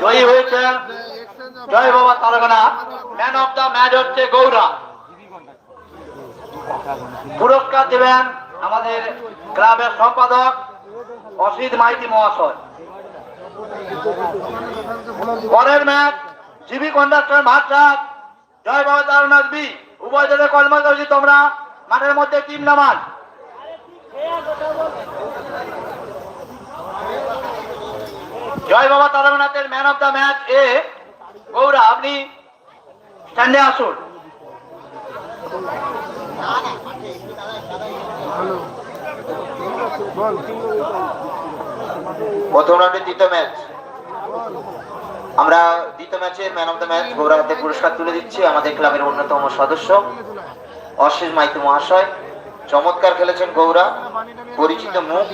জয়ী হয়েছে জয় বাবা তারগনা। Man of the match হচ্ছে গৌরা। পুরস্কার দেবেন আমাদের ক্লাবের সম্পাদক অসিত মাইতি মহাশয়। পরের ম্যাচ জিবি কন্ডাক্টর ভাটসাদ জয় বাবা তারগনা বি। উভয় দলের কর্মচারী তোমরা মাঠের মধ্যে টিম নামান। জয় বাবা তারগনাথের ম্যান অফ দ্য ম্যাচ এ গৌরা, আপনি স্ট্যান্ডে আসুন। প্রথম রাউন্ডের দ্বিতীয় ম্যাচ, আমরা দ্বিতীয় ম্যাচের man of the match Gaura হাতে পুরস্কার তুলে দিচ্ছি আমাদের ক্লাবের অন্যতম সদস্য অশিস মাইতি মহাশয়। চমৎকার খেলেছেন গৌরা, পরিচিত মুখ।